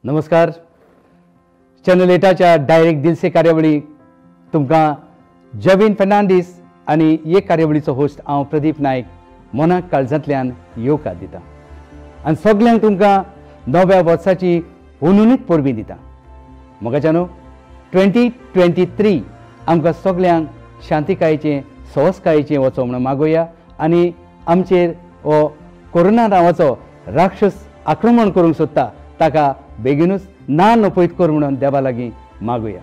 नमस्कार. Channel 8च्या direct दिलसे कार्यावळी तुमकां जवीन फर्नांडीस आनी हे कार्यावळीचो होस्ट हांव प्रदीप नायक मनाक काळजांतल्यान येवकार दिता आनी सगल्यांक तुमकां नव्या वर्साची हुनूनीत परबीं दिता. मोगाच्यानो 2023 आमकां सगल्यांक शांतीकायेचें संवस्कायेचें वचो म्हणून मागोया आनी आमचेर हो कोरोना नांवाचो राक्षस आक्रमण करूंक सोदता ताका बेगीनूच ना नपयत कर म्हणून देवा लागीं मागुया.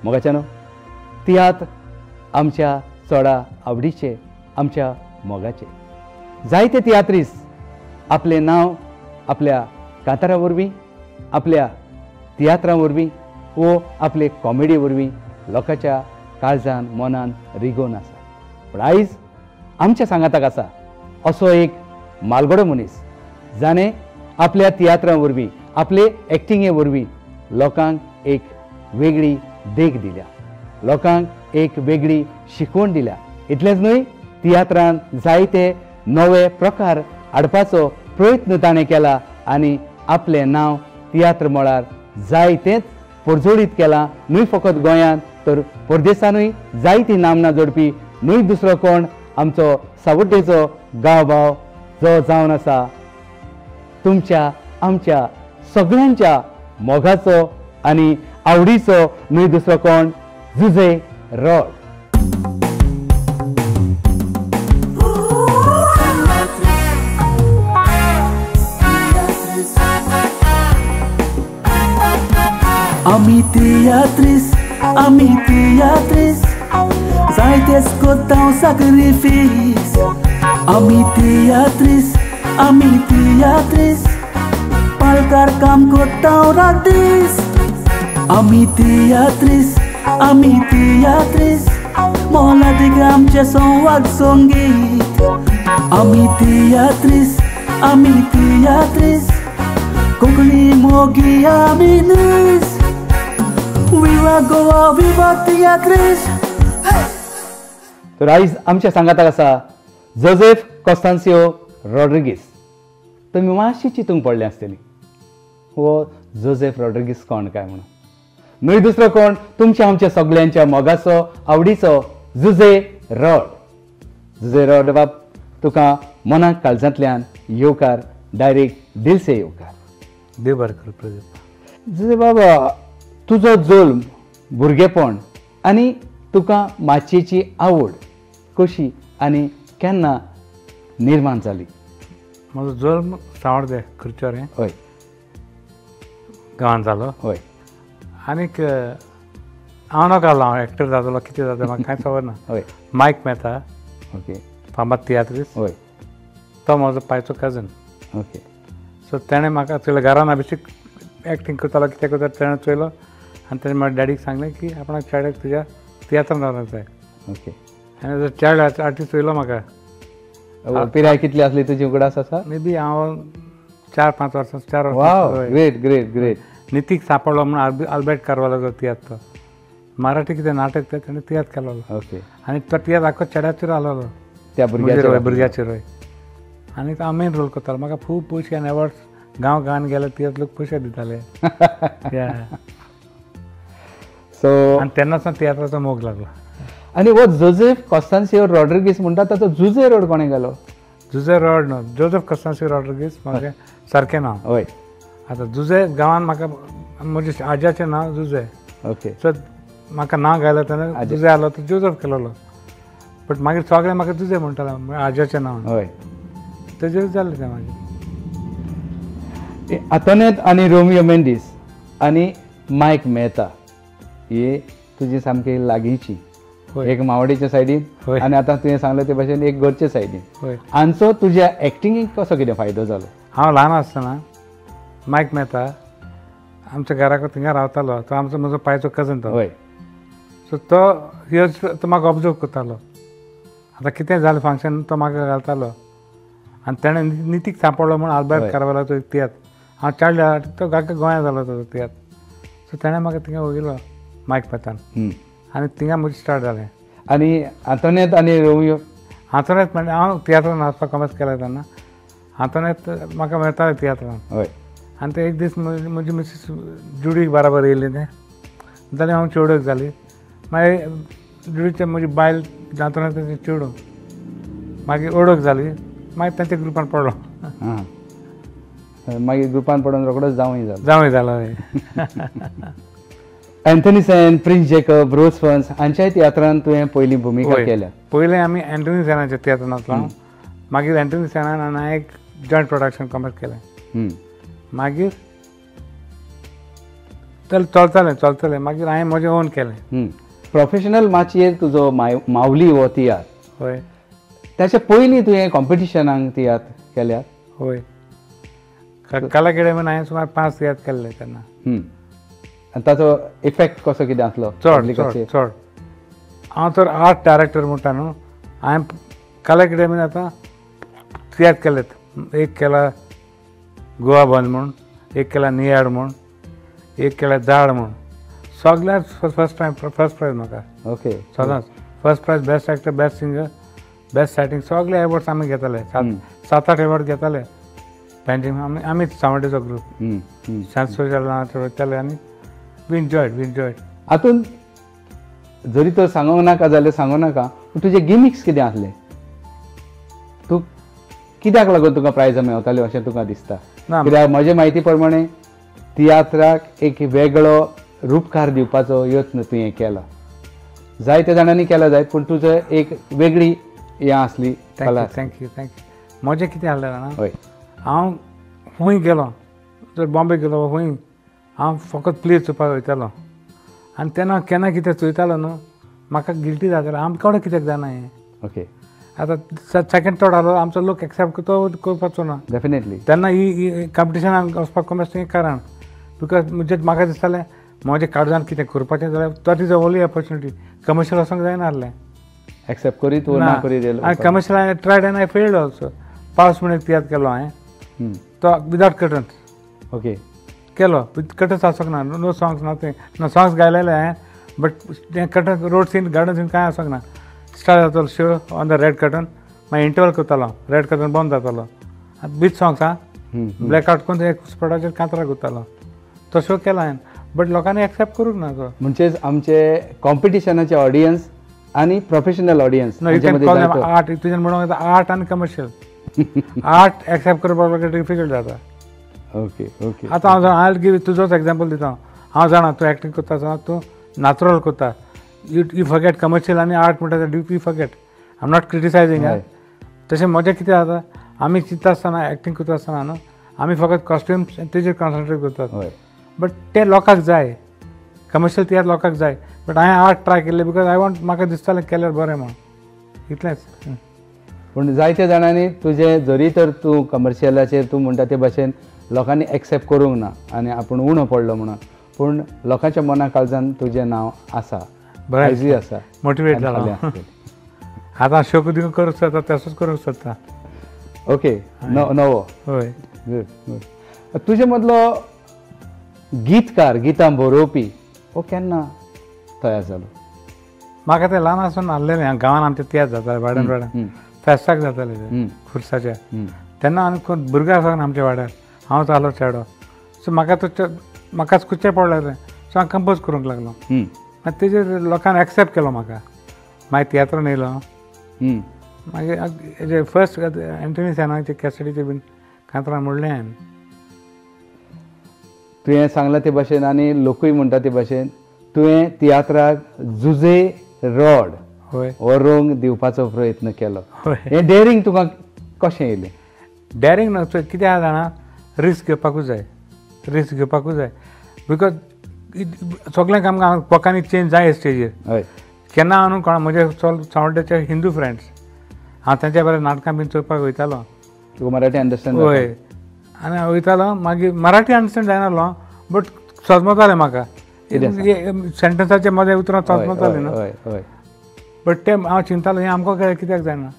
मोगाच्यानो तियात्र आमच्या चडा आवडीचे आमच्या मोगाचे. जायते तियात्रीस आपले नांव आपल्या कांतारा वरवीं आपल्या तियात्रा वरवीं वो आपले कॉमेडी वरवीं लोकांच्या काळजान मनान रिगोवन आसा. पूण आयज आमच्या सांगाताक आसा असो एक मालगडो मनीस जाणें आपल्या तियात्रा वरवीं आपले एक्टिंगे वरवीं लोकांक एक वेगळी देख दिल्या, लोकांक एक वेगळी शिकवण दिल्या. इतलेंच न्हय, तियात्रान जायते नवे प्रकार हाडपाचो प्रयत्न ताणें केला आनी आपलें नांव तियात्र मळार जायतेच परजोडीत केलां. न्हय फकत गोंयांत तर परदेसांतूय जायती नामना जोडपी न्हय दुसरो कोण आमचो सावड्डेचो गांवभाव जो जावन आसा तुमच्या आमच्या सगळ्यांच्या मोगाचो आनी आवडीचो न्हय दुसरो कोण Jose rod. Ami teatris, zaitez kottão sacrifício. Ami teatris, palkar kam kottão radis. Ami teatris, mola de gamche som wag songit. Ami teatris, kokli mogi aminis. Viva Goa, viva teatris. तर आयज आमच्या सांगाताक आसा जोझेफ कॉस्तांसियो रॉड्रिगीस. तुमी मातशी चिंतूंक पडलें आसतली हो जोझेफ रॉड्रिगीस कोण काय म्हणून. न्हय दुसरो कोण तुमच्या आमच्या सगळ्यांच्या मोगाचो आवडीचो जुजे रॉड. जुजे रॉड बाब तुका मनाक काळजांतल्यान येवकार, डायरेक्ट दिलसे येवकार. देव बरें करूं प्रदीप. जुजे बाबा, तुजो जल्म, भुरगेपण आनी तुका माचयेची आवड कशी आनी केन्ना निर्माण जाली? म्हजो जल्म सावड्डे खर्चोरें हय गांवांत जालो. हय. आनीक हांव नाका जालो, हांव एक्टर जातलो कितें जाता म्हाका कांय खबर ना. हय. मायक मेहता, ओके. फामाद तियात्रीस, हय. तो म्हजो पायचो कजन. ओके. सो ताणें म्हाका चयलो घरान अभिषेक एक्टींग करतालो कितें करता ताणें चयलो आनी ताणें म्हाज्या डॅडीक सांगलें की आपणाक चेड्याक तुज्या तियात्रान रावपाक जाय. ओके. आनी चायल्ड आर्टिस्ट चयलो म्हाका. पिराय कितली आसली तुजी उगडास आसा? मे बी हांव 4-5 वर्सां 4 वाव, वर्सां. Great great great. नितीक सांपडलो म्हणून आल्बर्ट कारवालाचो तियात्र. मराठी कितें नाटक तें ताणें तियात्र केलो. ओके. आनी तो तियात्र आख्खो चेड्याचेर आसलो, त्या भुरग्याचेर. आनी हांव मेन रोल करतालो. म्हाका खूब पयशे आनी अवॉर्ड्स गांवान गेले तियात्र लोक पयशे दिताले. सो आनी तेन्नासान तियात्राचो मोग लागलो. आनी हो जोझेफ कॉस्तांसियो रॉड्रिगीस म्हणटा ताचो जुजे रॉड कोणें घालो? जुजे रॉड न्हू, जोझेफ कॉस्तांसियो रॉड्रिगीस म्हाजें सारकें नांव. हय. आतां जुजे गांवांत म्हाका म्हज्या आज्याचें नांव जुजे. ओके. सो म्हाका नांव घालो तेन्ना जुजे आसलो तो जोझेफ केलोलो. बट मागीर सगळे म्हाका जुजे म्हणटाले आज्याचें नांव. हय. तेजेर जालें तें मागीर. आंतोनेत आनी रोमियो मेंडीस आनी मायक मेहता ही तुजी सामकी लागींची. एक मावडीच्या सायडीन आनी आतां तुवें सांगलें ते भाशेन एक घरचे सायडीन. हांचो तुज्या एक्टिंगेक कसो कितें फायदो जालो? हांव ल्हान आसतना मायक मेहता आमच्या घराक थिंगा रावतालो. तो आमचो म्हजो पायचो कजन तो. हय. सो तो म्हाका ऑब्जर्व करतालो. आतां कितें जालें फंक्शन तो म्हाका घालतालो. आनी ताणें नितीक सांपडलो म्हणून आल्बर्ट कारवालाचो एक तियात्र. हांव चायल्ड तो गाका गोंयांत जालो तो तियात्र. सो ताणें म्हाका थिंगा व्हयलो मायक मेहतान आनी थिंगा म्हजें स्टार्ट जालें. आनी आंतोनेत आनी रोमियो हातूंत म्हणजे हांव तियात्रान नाचपाक कॉमर्स केलें तेन्ना हातूंत म्हाका मेळटालें तियात्रान. हय. आनी ते एक दीस म्हजी मिसीस जुडी बराबर येयली ते जाल्यार हांव चेडूक जाली मागीर जुडीचे म्हजी बायल जातना तेजे चेडूं मागीर ओळख जाली मागीर तांच्या ग्रुपान पडलो मागीर ग्रुपान पडून रोखडोच जावंय जालो हय अँथनी सेन, प्रिन्स जेकब, रोज फन्स हांच्याय तियात्रांत तुवें पयली भुमिका केल्या. पयलें आमी अँथनी सेनाच्या तियात्रान वचलो मागीर अँथनी सेनान आनी हांवें एक जॉयंट प्रोडक्शन कॉमर्स केलें मागीर चलतलें मागीर हांवें म्हजें ओन केलें. प्रोफेशनल माचयेर तुजो मावली हो तियात्र हय ताचे पयलीं तुवें कॉम्पिटिशनाक तियात्र केल्यात. हय कला अकॅडमीन हांवें सुमार 5 तियात्र केल्ले तेन्ना. आनी ताचो इफेक्ट कसो कितें आसलो चड हांव तर आर्ट डायरेक्टर म्हणटा न्हू हांवें कला अकॅडमीन आतां तियात्र केलेत. एक केला गोवा बंद म्हूण, एक केला नियाड म्हूण, एक केला दाड म्हूण. सगळ्यात फर्स्ट प्रायज म्हाका. ओके सदांच first prize best actor, best singer, best सायटींग सगळे एवॉर्ड्स आमी घेताले. 7-8 एवॉर्ड घेताले पेंटींग आमीच सावंडेचो ग्रूप सोशल वयताले आनी वी एन्जॉयड. हातूंत जरी तर सांगूंक नाका जाल्यार सांगूं नाका पूण तुजे गिमिक्स कितें आसले? तूं कित्याक लागून तुका प्रायजां मेळटाल्यो अशें तुका दिसता? कित्याक म्हजे म्हायती प्रमाणे तियात्राक एक वेगळो रूपकार दिवपाचो यत्न तुवें केला. जायत्या जाणांनी केला जायत पूण तुजो एक वेगळी हें आसली कला. थँक्यू. म्हजें कितें आसलें जाणा हय हांव खूंय गेलो जर बॉम्बे गेलो खूंय हांव फकत प्ले चोवपाक वयतालो आनी तेन्ना केन्ना कितें चोयतालो न्हू म्हाका गिल्टी जातालो आमकां कोण कित्याक जायना हें. ओके आतां सेकंड थर्ड आलो आमचो लोक एक्सेप्ट करपाचो ना डेफिनेटली. तेन्ना ही कॉम्पिटिशनाक वचपाक कमर्स तें कारण बिकॉज म्हणजे म्हाका दिसतालें म्हजें काळजान कितें करपाचें जाल्यार that is a only opportunity. Commercial वचोंक जायना आसलें एक्सेप्ट करीत ना करीत आनी कमर्शियल हांवें ट्रायड आनी आय फेल्ड ऑल्सो. पावस म्हणून एक तियात्र केलो हांवें तो विदाउट कर्टन्स. ओके केलो विथ कर्टन्स आसोंक ना. No songs nothing. सॉंग्स गायलेले हांवें बट तें curtain road scene garden scene कांय आसोंक ना. स्टार्ट जातालो show on the red curtain मागीर इंटरवल करतालो रेड कर्टन बंद जातालो बीच सॉंग्स ब्लॅक आउट करून एक स्पॉटाचेर कांतरां करतालो. तो शो केलो हांवें बट लोकांनी एक्सेप्ट करूंक ना तो. म्हणजेच आमचे कॉम्पिटिशनाचे ऑडियन्स आनी प्रोफेशनल ऑडियन्स आर्ट तुजें म्हणूंक येता आर्ट आनी कमर्शियल. आर्ट एक्सेप्ट करपाक डिफिकल्ट जाता. Okay okay. आतां हांव गिव तुजोच एग्जाम्पल दिता. हांव जाणा तूं एक्टींग करता आसतना तूं नॅचरल करता. यू फॉरगेट कमर्शियल आनी आर्ट म्हणटा तें you forget. I am not criticising. तशें म्हजें कितें जाता आमी चिंतता आसतना एक्टींग करता आसतना न्हू आमी फकत कॉस्ट्यूम तेजेर कॉन्सन्ट्रेट करतात बट तें लोकांक जाय. कमर्शियल तियात्र लोकांक जाय बट हांवें आर्ट ट्राय केल्लें बिकॉज आय वॉन्ट म्हाका दिसतालें केल्यार बरें म्हूण इतलेंच. पूण जायत्या जाणांनी तुजें जरी तर तूं कमर्शियलाचेर तूं म्हणटा ते भाशेन लोकांनी एक्सेप्ट करूंक ना आनी आपूण उणो पडलो म्हणून पूण लोकांच्या मना काळजान तुजें नांव आसा बरें आसा. मोटिवेट जालो. आतां शो कधी करूंक सोदता तसोच करूंक सोदता. ओके नवो. हय गुड. तुजे मदलो गीतकार गितां बरोवपी हो केन्ना तयार जालो? म्हाका तें ल्हान आसून आसलेलें गांवांत आमच्या तियात्र जातालें वाड्यान फेस्ताक जातालें तें खुर्साच्या. तेन्ना आनी कोण भुरगें आसोंक ना आमच्या वाड्यार. हांवच आसलो चेडो सो म्हाकाच कुचें पडलें तें सो हांव कंपोज करूंक लागलो. मागीर तेजेर लोकांनी एक्सेप्ट केलो म्हाका. मागीर तियात्रान येयलो मागीर हेजे फर्स्ट अँथनी सेनाचे कॅसेटीचे बीन कांतरां म्हणलें हांवें. तुवें सांगलां ते भाशेन आनी लोकूय म्हणटा ते भाशेन तुवें तियात्राक जुजे रॉड व्हरोंक दिवपाचो प्रयत्न केलो. हें डेअरिंग तुका कशें येयलें? डेअरिंग ना कितें आसा जाणा रिस्क घेवपाकूच जाय बिकॉज सगळ्यांक आमकां लोकांनी चेंज जाय स्टेजीर. केन्ना हांव न्हू कोणा म्हजे सावड्डेचे हिंदू फ्रेंड्स हांव तेंच्या बरें नाटकां बीन चोवपाक वयतालो. तुका मराठी अंडरस्टँड? हय आनी हांव वयतालो मागीर मराठी अंडरस्टँड जायनासलो बट समजतालें म्हाका सेंटन्साचे मदें उतरां समजतालीं न्हू बट तें हांव चिंतालो हें आमकां कित्याक जायना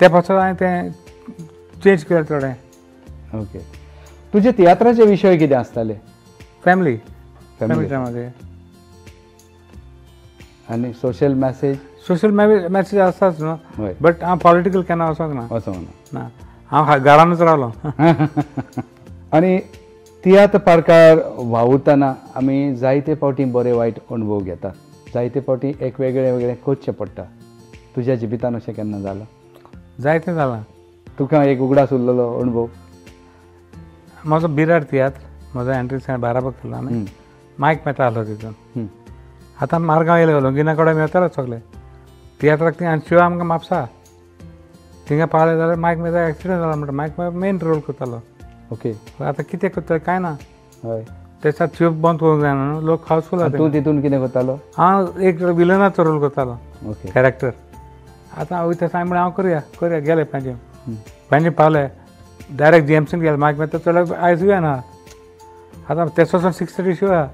ते पासून हांवें तें चेंज केलें थोडें. ओके. तुजे तियात्राचे विशय कितें आसताले? फॅमिलीमध्ये आनी सोशल मॅसेज आसताच न्हू बट हांव पॉलिटिकल केन्ना वचोंक ना. वचोंक ना. हांव घरानूच रावलो. आनी तियात्र पार्कार वावुरतना आमी जायते फावटी बरे वायट अणभव घेतात जायते फावटी एक वेगळे वेगळे करचें पडटा तुज्या जिवितान अशें केन्ना जालां जायतें जालां तुका एक उगडास उरलेलो अणभव म्हजो बिराड तियात्र म्हजो एंट्री बाराबक केलो आनी मायक मेता आहलो तितून आतां मारगांव येयले लंगिना कडेन मेळटालो सगळे तियात्राक ती आनी शिव आमकां म्हापसा थिंगा पावले जाल्यार मायक मेता एक्सिडेंट जाला म्हणटा मायक मेन रोल करतालो ओके आतां कितें करता काय ना हय त्याच्यात शिव बंद करूंक जायना न्हू लोक हावसफूल तूं जाता तितून कितें करतालो हांव एक विलनाचो रोल करतालो ओके कॅरेक्टर आतां वयता सांग म्हळ्यार हांव करया गेले पणजे पावले डायरेक्ट जीएमसीन गेले मायक मेता चड आयज येना आतां तेचो 6:30 शो आहा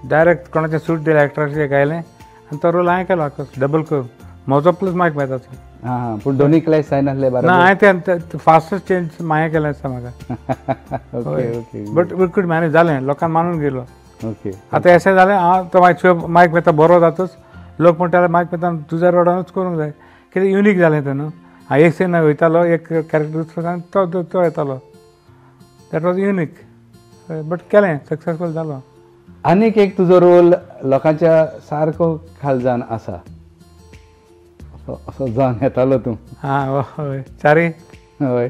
डायरेक्ट कोणाचें सूट दिलें एक्टराचें गायलें आनी तो रोल हांवें केलो डबल करून म्हजो प्लस मायक मेताचो हां हां पूण दोनी क्लॅश जाय नासले ना हांवें तें फास्टस्ट चेंज माये केलें आसता म्हाका okay okay but we could manage जालें लोकांक मानून गेलो ओके आतां अशें जालें हांव तो मायक मेता बरो जातच लोक म्हणटाले मायक मेता तुज्या रोडानूच करूंक जाय कितें युनीक जालें तें न्हू हांव एक सीन वयतालो एक कॅरेक्टर दुसरो आनी तो येतालो दॅट वॉज युनीक बट केलें सक्सेसफूल जालो आनीक एक तुजो रोल लोकांच्या सारको खालजान आसा असो जावन येतालो तूं हां हय चारी हय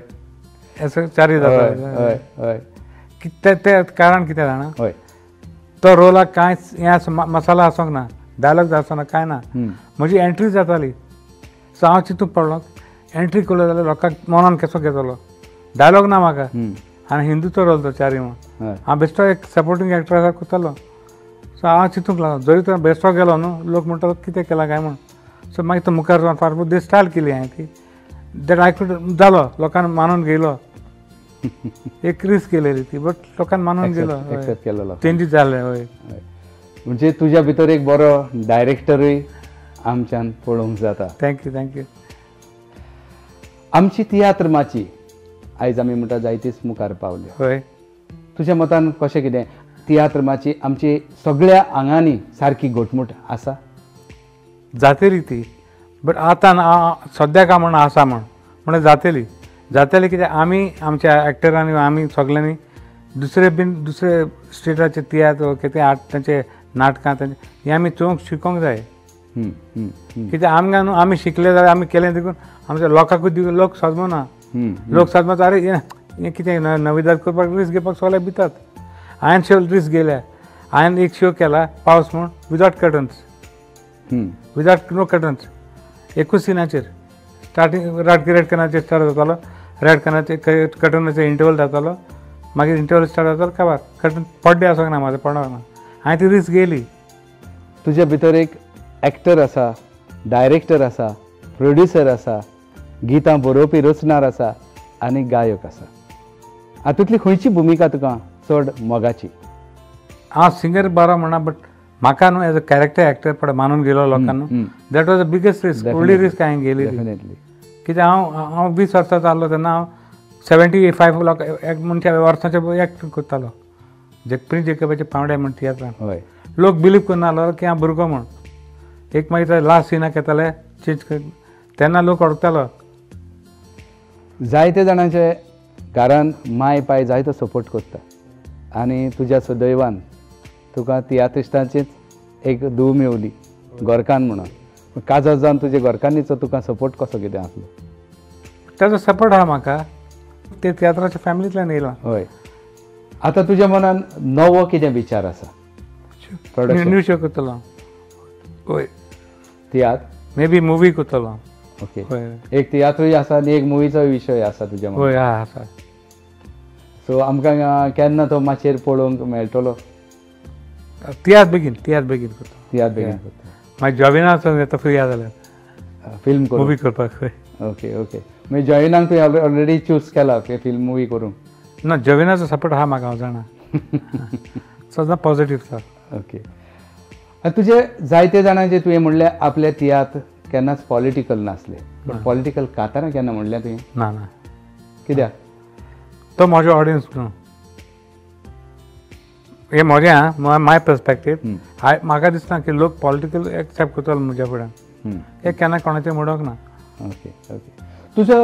असो चारी जाता हय हय तें कारण कितें जाणा हय तो रोलाक कांयच हें मसाला आसूंक ना डायलॉग आसना कांय ना म्हजी एंट्री जाताली सो हांव चिंतूंक पडलो एंट्री केलो जाल्यार लोकांक मनान कसो घेतलो डायलॉग ना म्हाका आनी हिंदूचो रोल तो चारी म्हूण हांव बेश्टो एक सपोर्टींग एक्टर करतालो सो हांव चिंतूंक लागलो जरी तो बेश्टो गेलो न्हू लोक म्हणटालो कितें केलां काय म्हूण सो मागीर तो मुखार जावन फार दी स्टायल केली हांवें ती दॅट आय कूड जालो लोकांनी मानून घेयलो एक रिस्क केलेली ती बट लोकांनी मानून गेलो एक्सेप्ट केलो चेंजीस जाले हय म्हणजे तुज्या भितर एक बरो डायरेक्टरूय आमच्यान पळोवंक जाता थँक्यू आमची तियात्र माची आयज आमी म्हणटा जायतीच मुखार पावले हय तुज्या मतान कशें कितें तियात्र माची आमची सगळ्या आंगांनी सारकी घटमूट आसा जातली ती बट आतां सद्याक म्हण आसा म्हण जातली कित्याक आमी आमच्या एक्टरांनी आमी सगळ्यांनी दुसरे स्टेटाचे तियात्र कितें आर्ट तांचे नाटकां तांचे हें आमी चोवंक शिकोवंक जाय कित्याक आमकां न्हू आमी शिकले जाल्यार आमी केलें देखून आमच्या लोकांकूच दिवून लोक सजमना लोक सजमता अरे हें कितें नविदाद करपाक रिस्क घेवपाक सगळे भितात हांवें शो रिस्क गेल्या हांवें एक शो केला पावस म्हूण without curtains without no curtains एकूच सिनाचेर स्टार्टींग रेड कर्टनाचेर स्टार्ट जातालो रेड कर्टनाचेर इंटरवल जातालो मागीर इंटरवल स्टार्ट जातालो काबार कर्टन पड्डे आसोंक ना म्हाजें पडोंक ना हांवें ती रिस्क गेली तुज्या भितर एक एक्टर आसा डायरेक्टर आसा प्रोड्युसर आसा गितां बरोवपी रचणार आसा आनी गायक आसा हातूंतली खंयची भुमिका तुका चड मोगाची हांव सिंगर बरो म्हणना बट म्हाका न्हू एज अ कॅरेक्टर एक्टर पळय मानून गेलो लोकांनी that was the biggest risk व्हडली रिस्क हांवें गेली डेफिनेटली कित्याक हांव 20 वर्सांचो आहलो तेन्ना हांव 75 लोक एक मनशा वर्साचे एक्ट करतालो प्रिन्स जेकबाचे पावंड्या म्हण तियात्रान हय लोक बिलीव करनाहलो की हांव भुरगो म्हण एक मागीर लास्ट सिनाक येताले चेंज कर तेन्ना लोक ओळखतालो जायते जाणांचे घरान माय पाय जायतो सपोर्ट करता आनी तुज्या सुदैवान तुका तियात्रिस्टांचीच एक धूव मेवली गोरकान म्हणून काजर जावन तुज्या गोरकांनीचो तुका सपोर्ट कसो कितें आसलो ताजो सपोर्ट आहा म्हाका ते तियात्राच्या फॅमिलींतल्यान येयला हय आतां तुज्या मनान नवो कितें विचार आसा न्यू शो करतलो हय तियात्र मे बी मुवी करतलो ओके हय एक तियात्रूय आसा आनी एक मुवीचो विशय आसा तुज्या मनान हय आसा सो आमकां केन्ना तो माचयेर पळोवंक मेळटलो तियात्र बेगीन करता तियात्र बेगीन करता मागीर जॉबिनाचो येता फ्री आहा जाल्यार फिल्म करूं मुवी करपाक हय ओके ओके मागीर जॉइनाक तुवें ऑलरेडी चूज केला की फिल्म मुवी करूंक ना जॉबिनाचो सपोर्ट आहा म्हाका हांव जाणा सदां पॉजिटीव सर ओके आनी तुजे जायते जाणांचे तुवें म्हणलें आपले तियात्र केन्नाच पॉलिटिकल नासले पण पॉलिटिकल कांतारां केन्ना म्हणलें तुवें ना कित्याक तो म्हजो ऑडियन्स न्हू हें म्हजें माय पर्सपेक्टीव म्हाका दिसना की लोक पॉलिटिकल एक्सेप्ट करतलो म्हज्या फुड्यान हें केन्ना कोणाचें म्हणोंक ना ओके ओके तुजो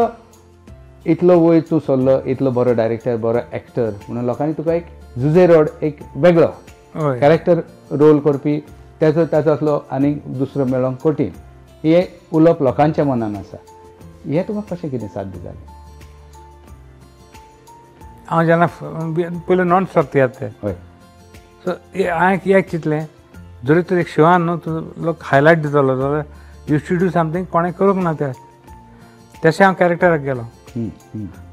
इतलो वयर तूं सरलो, इतलो बरो डायरेक्टर, बरो एक्टर म्हणून लोकांनी तुका एक जुजे रोड एक वेगळो हय कॅरेक्टर रोल करपी ताचो असलो आनी दुसरो मेळोंक कठीण, हे उलोवप लोकांच्या मनान आसा. हें तुका कशें कितें साध्य जालें? हांव जेन्ना पयलीं नॉन स्टॉप तियात्र हय सो हांवें एक चिंतलें जरी तर एक शोआन न्हू तूं लोक हायलायट दितलो जाल्यार यू शूड डू समथींग कोणें करूंक ना तें तशें हांव कॅरेक्टराक गेलो.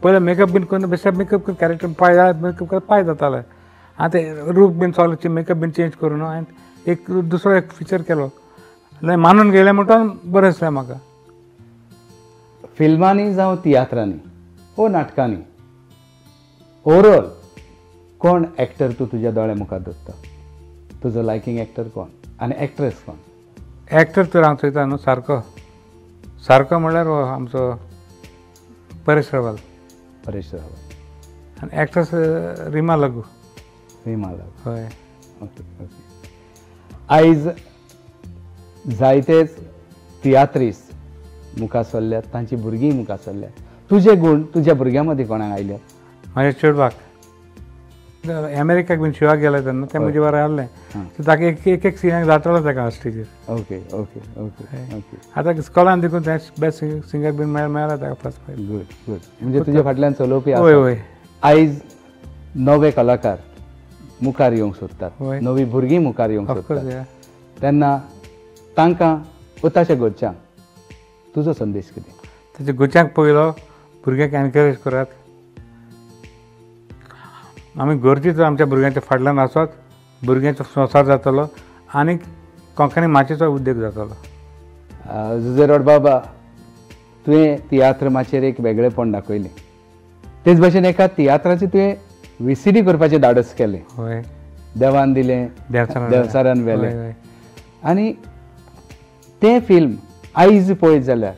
पयलें मेकअप बीन करून बेश्टें मेकअप करून कॅरेक्टर पांय मेकअप करप पांय जातालें. हांवें तें रूप बीन सगळें मेकअप बीन चेंज करून हांवें एक दुसरो एक फिचर केलो जाल्यार मानून गेलें म्हणून बरें दिसलें म्हाका. फिल्मांनी जावं तियात्रांनी वो नाटकांनी ओवरऑल कोण एक्टर तूं तुज्या दोळ्या मुखार दवरता? तुजो लायकींग एक्टर कोण आनी एक्ट्रेस कोण? एक्टर तर हांव चोयता न्हू सारको सारको म्हणल्यार हो आमचो परेश रावल परेश रावल आनी एक्ट्रेस रिमा लागू. रिमा लागू. हय ओके ओके. आयज जायतेच तियात्रीस मुखार सरल्यात, तांची भुरगीं मुखार सरल्यात. तुजे गुण तुज्या भुरग्यां मदीं कोणाक आयल्यात? म्हाज्या चेडवाक अमेरिकाक बीन शिवाक गेले तेन्ना तें म्हजे बरें आहलें सो ताका एक एक सिनाक जातालो ताका स्टेजीर. Okay okay okay okay. आतां इस्कॉलान देखून तें बेस्ट सिंगर बीन मेळ्ळा ताका फर्स्ट प्रायज. Good good. म्हणजे तुज्या फाटल्यान चलोवपी हय हय. आयज नवे कलाकार मुखार येवंक सोदतात, हय. नवी भुरगीं मुखार येवंक ऑफकोर्स सोदतात, तेन्ना तांकां उताशे गोडच्यांक तुजो संदेश कितें? तेजे गोंयच्यांक पयलो भुरग्यांक एनकरेज करात. आमी गरजेचो आमच्या भुरग्यांच्या फाटल्यान आसत, भुरग्यांचो संवसार जातलो आनी कोंकणी माचयेचो उद्देग जातलो. जुजे रोड बाबा, तुवें तियात्र माचयेर एक वेगळेपण दाखयलें. तेच भशेन एका तियात्राचें तुवें VCD करपाचें धाडस केलें. हय देवान दिलें देवचारान व्हेलें. हय. आनी तें फिल्म आयज पळयत जाल्यार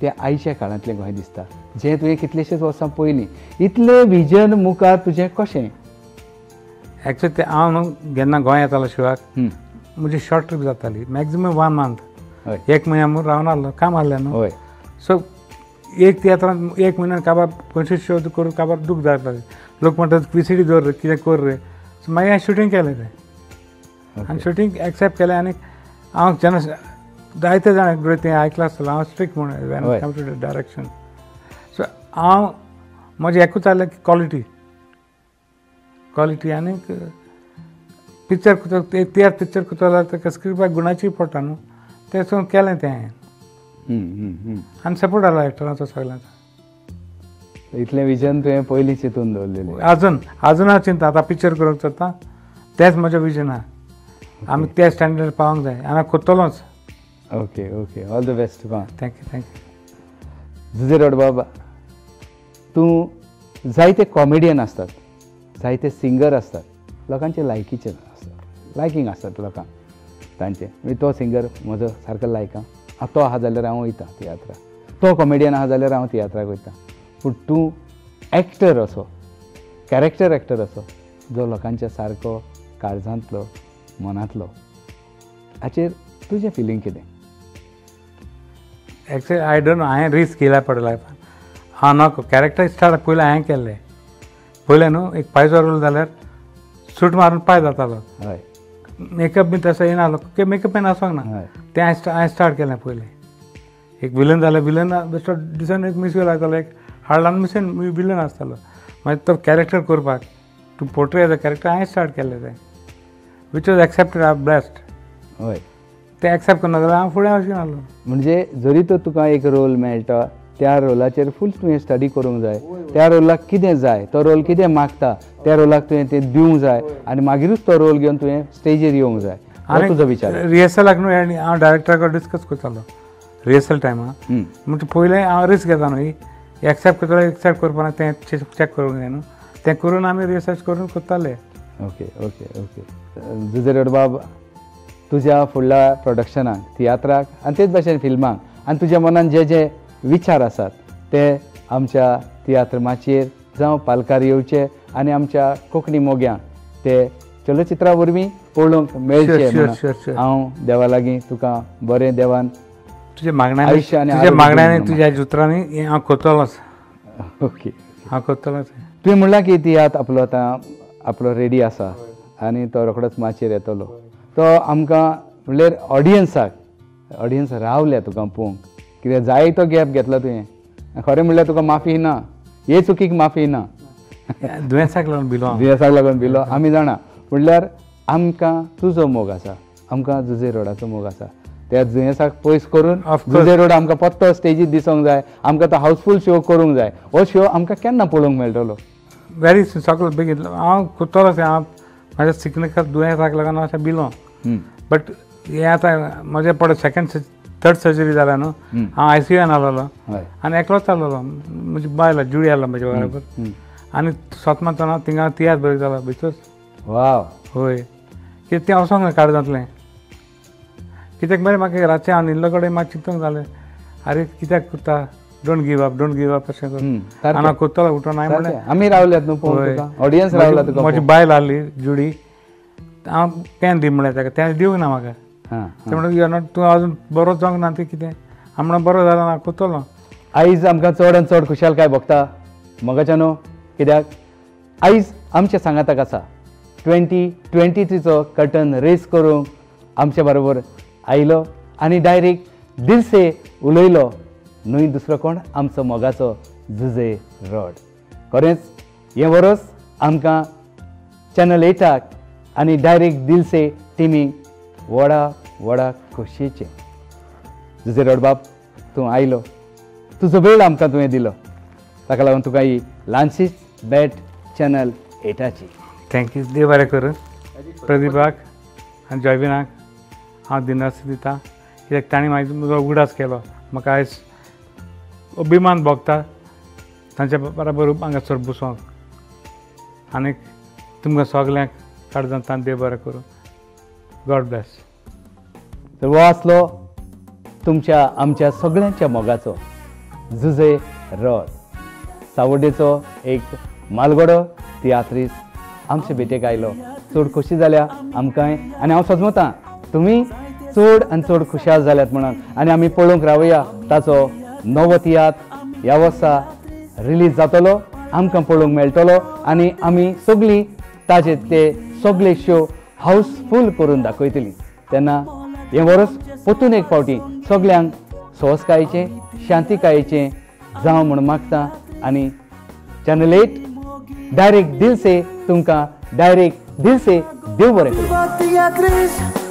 तें आयच्या काळांतलें गोंय दिसता, जें तुवें कितलेशेच वर्सां पयलीं इतलें विजन मुखार तुजें कशें? एक्चुअली तें हांव न्हू जेन्ना गोंय येतालो शिवाक म्हजी शॉर्ट ट्रीप जाताली मॅक्झिमम 1 मंथ. हय. एक म्हयन्या म्हणून रावन आहलो काम आहलें न्हू. हय सो एक तियात्रांत एक म्हयन्यान काबार 25 शो करून काबार दूख जातालें. लोक म्हणटात VCD दवर रे कितें कर रे. सो मागीर हांवें शुटींग केलें तें आनी शुटींग एक्सेप्ट केलें. आनी हांव जेन्ना जायते जाण तें आयकलां आसतलें हांव स्ट्रिक्ट म्हणून when come to the direction. So हांव म्हजें एकूच आहलें की क्वॉलिटी आनी पिक्चर तियात्र पिक्चर करता जाल्यार ताका स्क्रिप्टाक गुणाची पडटा न्हू तें सो केलें तें हांवें आनी सपोर्ट आहलो एक्टरांचो सगळ्यांचो. इतलें विजन तुवें पयलीं चिंतून दवरलेलें. अजून हांव चिंता आतां पिक्चर करूंक सोदता तेंच म्हजें विजन आहा. आमी त्या स्टँडर्ड पावोंक जाय आनी हांव कोत्तलोच. Okay okay. All the best तुका. थँक्यू. जुजे रोड बाबा, तूं जायते कॉमेडियन आसतात, जायते सिंगर आसतात, लोकांचे लायकीचे आसतात, लायकींग आसतात लोकांक तांचे. तो सिंगर म्हजो सारको लायक आहा, तो आहा जाल्यार हांव वयता तियात्राक, तो कॉमेडियन आहा जाल्यार हांव तियात्राक वयता. पूण तूं एक्टर असो, कॅरेक्टर एक्टर असो जो लोकांच्या सारको काळजांतलो मनांतलो, हाचेर तुजें फिलींग कितें? एक्चुअली आय डोंट नो हांवें रिस्क केल्या पड लायफान. हांव नको कॅरेक्टर स्टार्ट पयलें हांवें केल्लें. पयलें न्हू एक पायजो रोल जाल्यार सूट मारून पांय जातालो. हय. मेकअप बीन तसो येनाहलो मेकअप बीन आसोंक ना. हय. तें हांवें स्टार्ट केलें पयलें. एक विलन जाल्यार विलन बेश्टो दिसान एक मिसयो लागतालो, एक हाडलान मिशन विलन आसतालो. मागीर तो कॅरेक्टर करपाक to portray as a character हांवें स्टार्ट केलें तें which was accepted I blessed. हय. तें एक्सेप्ट करना जाल्यार हांव फुडें वचून आहलो. म्हणजे जरी तर तुका एक रोल मेळटा त्या रोलाचेर फूल तुवें स्टडी करूंक जाय, त्या रोलाक कितें जाय, तो रोल कितें मागता त्या रोलाक तुवें तें दिवंक जाय आनी मागीरूच तो रोल घेवन तुवें स्टेजीर येवंक जाय. हो तुजो विचार? रिहर्सलाक न्हू हांव डायरेक्टरा कडेन डिस्कस करतालो रिहर्सल टायमार. म्हणजे पयलें हांव रिस्क घेता न्हू एक्सेप्ट करता एक्सेप्ट करपा ना तें चॅक करूंक जाय न्हू. तें करून आमी रिसर्च करून करताले. Okay okay okay. Jose road बाब, तुज्या फुडल्या प्रोडक्शनाक तियात्राक आनी तेच भशेन फिल्माक आनी तुज्या मनान जे जे विचार आसात ते आमच्या तियात्र माचयेर जावं पालकार येवचे आनी आमच्या कोंकणी मोग्यांक ते चलचित्रा वरवीं पळोवंक मेळचे म्हणून हांव देवा लागीं तुका बरें देवान तुज्या मागण्यांनी तुज्या जुत्रांनी हांव कोत्तलोच. ओके हांव करतलो तें. तुवें म्हणलां की तियात्र आपलो आतां आपलो रेडी आसा आनी तो रोखडोच माचयेर येतलो. तो आमकां म्हणल्यार ऑडियन्स रावल्या तुका पळोवंक, कित्याक जाय तो गॅप घेतला तुवें. खरें म्हणल्यार तुका माफी ना, हे चुकीक माफी ना. दुयेंसाक लागून भिलो हांव. दुयेंसाक लागून भिलो आमी जाणा. म्हणल्यार आमकां तुजो मोग आसा, आमकां जुजे रोडाचो मोग आसा. त्या दुयेंसाक पयस करून Of course. जुजे रोड आमकां पत्तो स्टेजीर दिसोंक जाय, आमकां तो हावसफूल शो करूंक जाय. हो शो आमकां केन्ना पळोवंक मेळटलो? व्हेरी सगळं बेगीन हांव करतलो तें. हांव म्हाज्या सिकनेकाक दुयेंसाक लागून हांव अशें भिलो. बट हें आतां म्हजें पडत थर्ड सर्जरी जाल्या न्हू. हांव ICUन आसलोलो हय. आनी एकलोच आसलोलो. म्हजी बायल जुडी आसलो म्हजे बरोबर. आनी सोतमातना हांव थिंगा तियात्र बरयतालो भितर. वाव. होय, कित्याक तें वचोंक काड जातलें. कित्याक बरें म्हाका रातचें हांव न्हिदलो कडेन म्हाका चिंतूंक जालें, आरे कित्याक करता, डोंट गिव अप अशें करून. आनी हांव करतलो उठून हांवें म्हणलें आमी रावल्यात न्हू पळोवंक तुका, ऑडियन्स रावला तुका. म्हजी बायल आहली जुडी, हांव पेन दी म्हणलें ताका, तें दिवंक ना म्हाका. हां. ते म्हणून तूं अजून बरो जावंक ना तें कितें. हांव म्हणून बरो जालो ना करतलो. आयज आमकां चड आनी चड खुशालकाय भोगता मोगाच्या न्हू. कित्याक आयज आमच्या सांगाताक आसा 2023चो कर्टन रेस करूंक आमच्या बरोबर आयलो आनी डायरेक्ट दिलसे उलयलो. न्हय दुसरो कोण, आमचो मोगाचो जुजे रोड. खरेंच हें वरस आमकां चॅनल 8 आनी डायरेक्ट दिलसे टिमीक व्हडा खोशयेचें. जुजे रोड बाब, तूं आयलो, तुजो वेळ आमकां तुवें दिलो, ताका लागून तुका ही ल्हानशीच भेट चॅनल 8ची. थँक्यू. देव बरें करूं. प्रदीपाक आनी जॉयबिनाक हांव दिनास दिता, कित्याक तांणी म्हजो उगडास केलो. म्हाका आयज अभिमान भोगता तांच्या बरोबर हांगासर बसोंक. आनीक तुमकां सगल्यांक काळजांतल्यान देव बरें करूं. God bless. तर हो आसलो तुमच्या आमच्या सगळ्यांच्या मोगाचो जुजे रोड. सावड्डेचो एक मालगडो तियात्रीस आमचे भेटेक आयलो. चड खोशी जाल्या आमकांय आनी हांव सजमतां तुमी चड आनी चड खुशाल जाल्यात म्हणून. आनी आमी पळोवंक रावया ताचो नवो तियात्र ह्या वर्सा रिलीज जातलो, आमकां पळोवंक मेळटलो आनी आमी सगळीं ताचे ते सगळे शो हावसफूल करून दाखयतलीं. तेन्ना हें वर्स परतून एक फावटी सगळ्यांक सोंसकायेचें शांतीकायेचें जावं म्हूण मागता. आनी चॅनल 8 डायरेक्ट दिलसे तुमकां डायरेक्ट दिलसे देव बरें करूं.